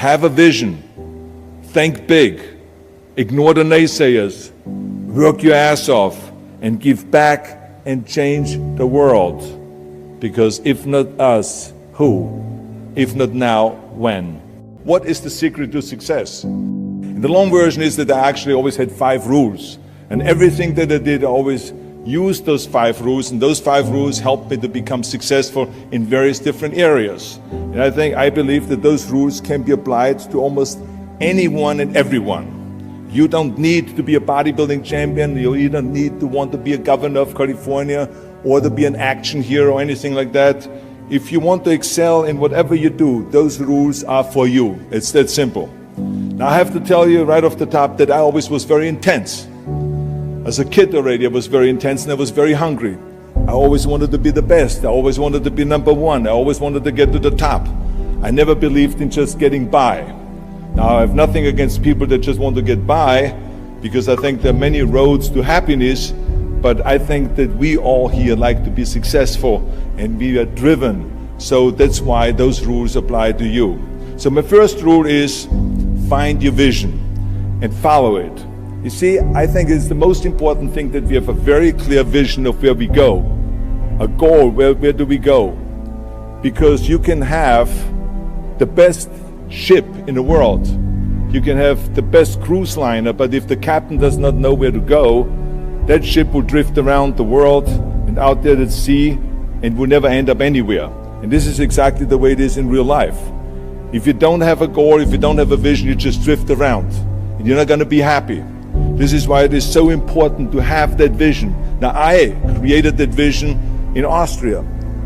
Have a vision. Think big. Ignore the naysayers. Work your ass off and give back and change the world. Because if not us, who? If not now, when? What is the secret to success? And the long version is that I actually always had 5 rules. And everything that I did, I always used those 5 rules. And those 5 rules helped me to become successful in various different areas. And I believe that those rules can be applied to almost anyone and everyone. You don't need to be a bodybuilding champion. You don't need to want to be a governor of California or to be an action hero or anything like that. If you want to excel in whatever you do, those rules are for you. It's that simple. Now I have to tell you right off the top that I always was very intense. As a kid already, I was very intense and I was very hungry. I always wanted to be the best. I always wanted to be number one. I always wanted to get to the top. I never believed in just getting by. Now I have nothing against people that just want to get by, because I think there are many roads to happiness, but I think that we all here like to be successful and we are driven. So that's why those rules apply to you. So my first rule is find your vision and follow it. You see, I think it's the most important thing that we have a very clear vision of where we go. A goal, where do we go? Because you can have the best ship in the world. You can have the best cruise liner, but if the captain does not know where to go, that ship will drift around the world and out there at sea and will never end up anywhere. And this is exactly the way it is in real life. If you don't have a goal, if you don't have a vision, you just drift around and you're not going to be happy. This is why it is so important to have that vision. Now, I created that vision in Austria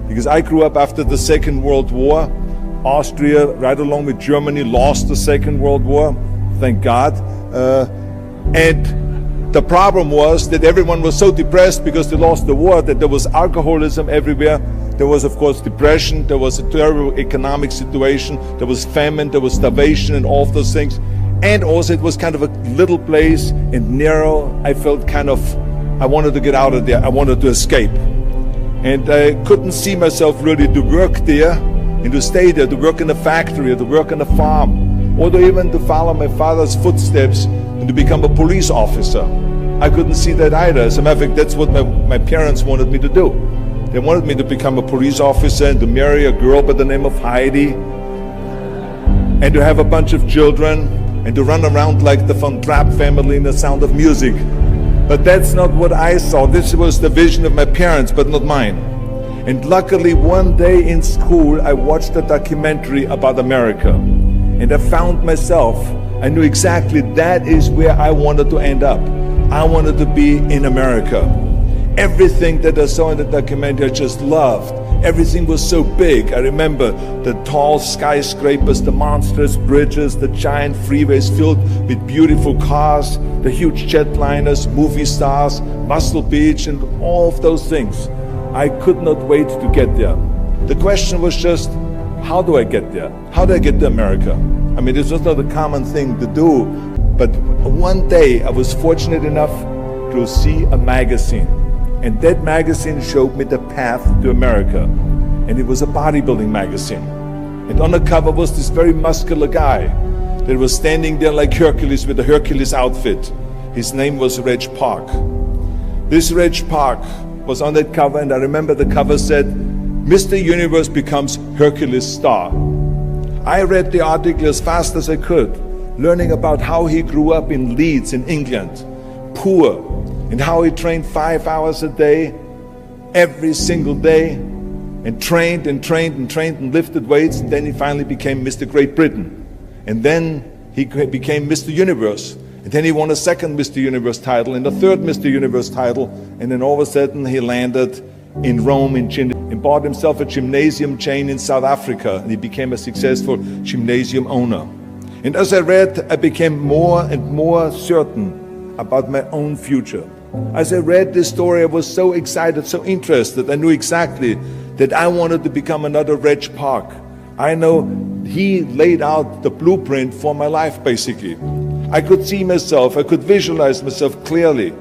because I grew up after the Second World War. Austria, right along with Germany, lost the Second World War, thank God. And the problem was that everyone was so depressed because they lost the war that there was alcoholism everywhere. There was, of course, depression. There was a terrible economic situation. There was famine. There was starvation and all of those things. And also it was kind of a little place and narrow. I felt I wanted to get out of there. I wanted to escape. And I couldn't see myself really to work there and to stay there, to work in a factory or to work on a farm, or to even to follow my father's footsteps and to become a police officer. I couldn't see that either. As a matter of fact, that's what my parents wanted me to do. They wanted me to become a police officer and to marry a girl by the name of Heidi and to have a bunch of children and to run around like the Von Trapp family in The Sound of Music. But that's not what I saw. This was the vision of my parents, but not mine. And luckily, one day in school, I watched a documentary about America. And I found myself, I knew exactly that is where I wanted to end up. I wanted to be in America. Everything that I saw in the documentary, I just loved. Everything was so big. I remember the tall skyscrapers, the monstrous bridges, the giant freeways filled with beautiful cars, the huge jetliners, movie stars, Muscle Beach, and all of those things. I could not wait to get there. The question was just, how do I get there? How do I get to America? I mean, this was not a common thing to do, but one day I was fortunate enough to see a magazine. And that magazine showed me the path to America. And it was a bodybuilding magazine. And on the cover was this very muscular guy that was standing there like Hercules with a Hercules outfit. His name was Reg Park. This Reg Park was on that cover, and I remember the cover said, Mr. Universe becomes Hercules star. I read the article as fast as I could, learning about how he grew up in Leeds in England, poor, and how he trained 5 hours a day, every single day, and trained and trained and trained and lifted weights, and then he finally became Mr. Great Britain. And then he became Mr. Universe. And then he won a second Mr. Universe title and a third Mr. Universe title. And then all of a sudden he landed in Rome and bought himself a gymnasium chain in South Africa. And he became a successful gymnasium owner. And as I read, I became more and more certain about my own future. As I read this story, I was so excited, so interested. I knew exactly that I wanted to become another Reg Park. I know he laid out the blueprint for my life, basically. I could see myself, I could visualize myself clearly.